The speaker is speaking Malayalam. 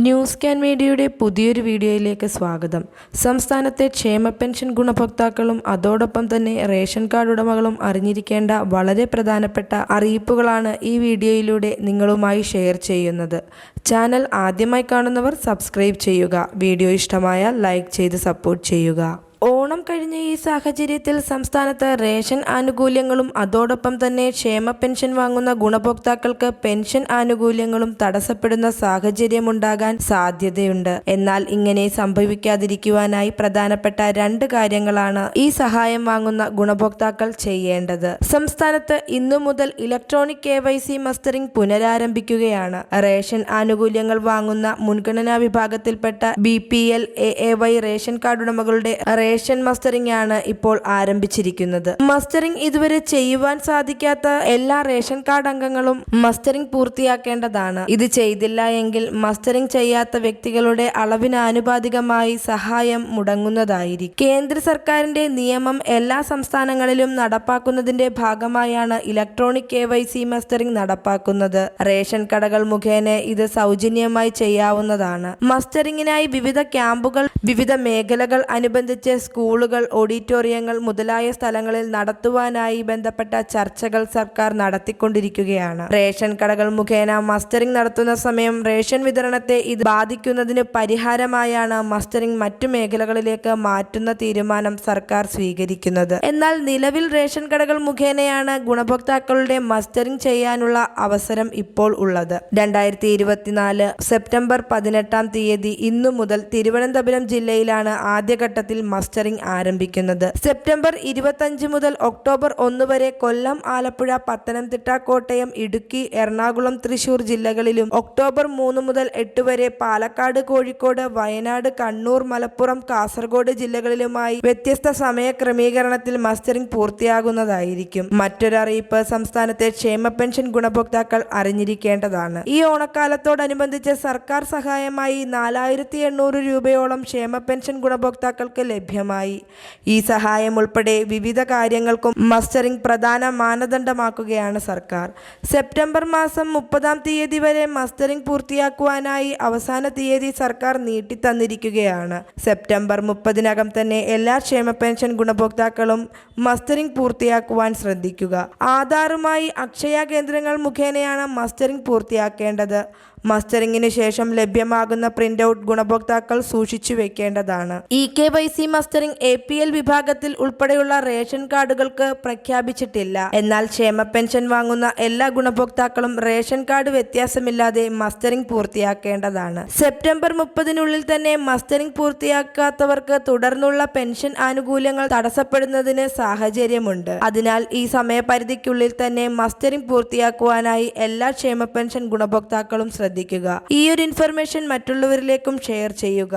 ന്യൂസ് ക്യാൻ മീഡിയയുടെ പുതിയൊരു വീഡിയോയിലേക്ക് സ്വാഗതം. സംസ്ഥാനത്തെ ക്ഷേമ പെൻഷൻ ഗുണഭോക്താക്കളും അതോടൊപ്പം തന്നെ റേഷൻ കാർഡ് ഉടമകളും അറിഞ്ഞിരിക്കേണ്ട വളരെ പ്രധാനപ്പെട്ട അറിയിപ്പുകളാണ് ഈ വീഡിയോയിലൂടെ നിങ്ങളുമായി ഷെയർ ചെയ്യുന്നത്. ചാനൽ ആദ്യമായി കാണുന്നവർ സബ്സ്ക്രൈബ് ചെയ്യുക. വീഡിയോ ഇഷ്ടമായാൽ ലൈക്ക് ചെയ്ത് സപ്പോർട്ട് ചെയ്യുക. ഓണം കഴിഞ്ഞ ഈ സാഹചര്യത്തിൽ സംസ്ഥാനത്ത് റേഷൻ ആനുകൂല്യങ്ങളും അതോടൊപ്പം തന്നെ ക്ഷേമ പെൻഷൻ വാങ്ങുന്ന ഗുണഭോക്താക്കൾക്ക് പെൻഷൻ ആനുകൂല്യങ്ങളും തടസ്സപ്പെടുന്ന സാഹചര്യമുണ്ടാകാൻ സാധ്യതയുണ്ട്. എന്നാൽ ഇങ്ങനെ സംഭവിക്കാതിരിക്കുവാനായി പ്രധാനപ്പെട്ട 2 കാര്യങ്ങളാണ് ഈ സഹായം വാങ്ങുന്ന ഗുണഭോക്താക്കൾ ചെയ്യേണ്ടത്. സംസ്ഥാനത്ത് ഇന്നു മുതൽ ഇലക്ട്രോണിക് KYC മസ്റ്ററിംഗ് പുനരാരംഭിക്കുകയാണ്. റേഷൻ ആനുകൂല്യങ്ങൾ വാങ്ങുന്ന മുൻഗണനാ വിഭാഗത്തിൽപ്പെട്ട BPL AAY റേഷൻ കാർഡ് ഉടമകളുടെ റേഷൻ മസ്റ്ററിംഗ് ആണ് ഇപ്പോൾ ആരംഭിച്ചിരിക്കുന്നത്. മസ്റ്ററിംഗ് ഇതുവരെ ചെയ്യുവാൻ സാധിക്കാത്ത എല്ലാ റേഷൻ കാർഡ് അംഗങ്ങളും മസ്റ്ററിംഗ് പൂർത്തിയാക്കേണ്ടതാണ്. ഇത് ചെയ്തില്ല എങ്കിൽ മസ്റ്ററിംഗ് ചെയ്യാത്ത വ്യക്തികളുടെ അളവിന് ആനുപാതികമായി സഹായം മുടങ്ങുന്നതായിരിക്കും. കേന്ദ്ര സർക്കാരിന്റെ നിയമം എല്ലാ സംസ്ഥാനങ്ങളിലും നടപ്പാക്കുന്നതിന്റെ ഭാഗമായാണ് ഇലക്ട്രോണിക് KYC മസ്റ്ററിംഗ് നടപ്പാക്കുന്നത്. റേഷൻ കടകൾ മുഖേന ഇത് സൗജന്യമായി ചെയ്യാവുന്നതാണ്. മസ്റ്ററിംഗിനായി വിവിധ ക്യാമ്പുകൾ, വിവിധ മേഖലകൾ അനുബന്ധിച്ച് സ്കൂളുകൾ, ഓഡിറ്റോറിയങ്ങൾ മുതലായ സ്ഥലങ്ങളിൽ നടത്തുവാനായി ബന്ധപ്പെട്ട ചർച്ചകൾ സർക്കാർ നടത്തിക്കൊണ്ടിരിക്കുകയാണ്. റേഷൻ കടകൾ മുഖേന മസ്റ്ററിംഗ് നടത്തുന്ന സമയം റേഷൻ വിതരണത്തെ ഇത് ബാധിക്കുന്നതിന് പരിഹാരമായാണ് മസ്റ്ററിംഗ് മറ്റു മേഖലകളിലേക്ക് മാറ്റുന്ന തീരുമാനം സർക്കാർ സ്വീകരിക്കുന്നത്. എന്നാൽ നിലവിൽ റേഷൻ കടകൾ മുഖേനയാണ് ഗുണഭോക്താക്കളുടെ മസ്റ്ററിംഗ് ചെയ്യാനുള്ള അവസരം ഇപ്പോൾ ഉള്ളത്. 2024 സെപ്റ്റംബർ 18 ഇന്നു മുതൽ തിരുവനന്തപുരം ജില്ലയിലാണ് ആദ്യഘട്ടത്തിൽ മസ്റ്ററിംഗ് ആരംഭിക്കുന്നത്. സെപ്റ്റംബർ 25 മുതൽ ഒക്ടോബർ 1 വരെ കൊല്ലം, ആലപ്പുഴ, പത്തനംതിട്ട, കോട്ടയം, ഇടുക്കി, എറണാകുളം, തൃശൂർ ജില്ലകളിലും ഒക്ടോബർ 3 മുതൽ 8 വരെ പാലക്കാട്, കോഴിക്കോട്, വയനാട്, കണ്ണൂർ, മലപ്പുറം, കാസർഗോഡ് ജില്ലകളിലുമായി വ്യത്യസ്ത സമയ ക്രമീകരണത്തിൽ മസ്റ്ററിംഗ് പൂർത്തിയാകുന്നതായിരിക്കും. മറ്റൊരറിയിപ്പ് സംസ്ഥാനത്തെ ക്ഷേമ പെൻഷൻ ഗുണഭോക്താക്കൾ അറിഞ്ഞിരിക്കേണ്ടതാണ്. ഈ ഓണക്കാലത്തോടനുബന്ധിച്ച് സർക്കാർ സഹായമായി 4800 രൂപയോളം ക്ഷേമ പെൻഷൻ ഗുണഭോക്താക്കൾക്ക് ലഭ്യമായി. ഈ സഹായം ഉൾപ്പെടെ വിവിധ കാര്യങ്ങൾക്കും മസ്റ്ററിംഗ് പ്രധാന മാനദണ്ഡമാക്കുകയാണ് സർക്കാർ. സെപ്റ്റംബർ മാസം 30 വരെ മസ്റ്ററിംഗ് പൂർത്തിയാക്കുവാനായി അവസാന തീയതി സർക്കാർ നീട്ടിത്തന്നിരിക്കുകയാണ്. സെപ്റ്റംബർ 30 തന്നെ എല്ലാ ക്ഷേമ പെൻഷൻ ഗുണഭോക്താക്കളും മസ്റ്ററിംഗ് പൂർത്തിയാക്കുവാൻ ശ്രദ്ധിക്കുക. ആധാറുമായി അക്ഷയ കേന്ദ്രങ്ങൾ മുഖേനയാണ് മസ്റ്ററിംഗ് പൂർത്തിയാക്കേണ്ടത്. മസ്റ്ററിംഗിന് ശേഷം ലഭ്യമാകുന്ന പ്രിന്റ് ഔട്ട് ഗുണഭോക്താക്കൾ സൂക്ഷിച്ചു വെക്കേണ്ടതാണ്. KYC മസ്റ്ററിംഗ് APL വിഭാഗത്തിൽ ഉൾപ്പെടെയുള്ള റേഷൻ കാർഡുകൾക്ക് പ്രഖ്യാപിച്ചിട്ടില്ല. എന്നാൽ ക്ഷേമ പെൻഷൻ വാങ്ങുന്ന എല്ലാ ഗുണഭോക്താക്കളും റേഷൻ കാർഡ് വ്യത്യാസമില്ലാതെ മസ്റ്ററിംഗ് പൂർത്തിയാക്കേണ്ടതാണ്. സെപ്റ്റംബർ 30 തന്നെ മസ്റ്ററിംഗ് പൂർത്തിയാക്കാത്തവർക്ക് തുടർന്നുള്ള പെൻഷൻ ആനുകൂല്യങ്ങൾ തടസ്സപ്പെടുന്നതിന് സാഹചര്യമുണ്ട്. അതിനാൽ ഈ സമയപരിധിക്കുള്ളിൽ തന്നെ മസ്റ്ററിംഗ് പൂർത്തിയാക്കുവാനായി എല്ലാ ക്ഷേമ പെൻഷൻ ഗുണഭോക്താക്കളും ശ്രദ്ധിക്കുക. ഈ ഒരു ഇൻഫർമേഷൻ മറ്റുള്ളവരിലേക്കും ഷെയർ ചെയ്യുക.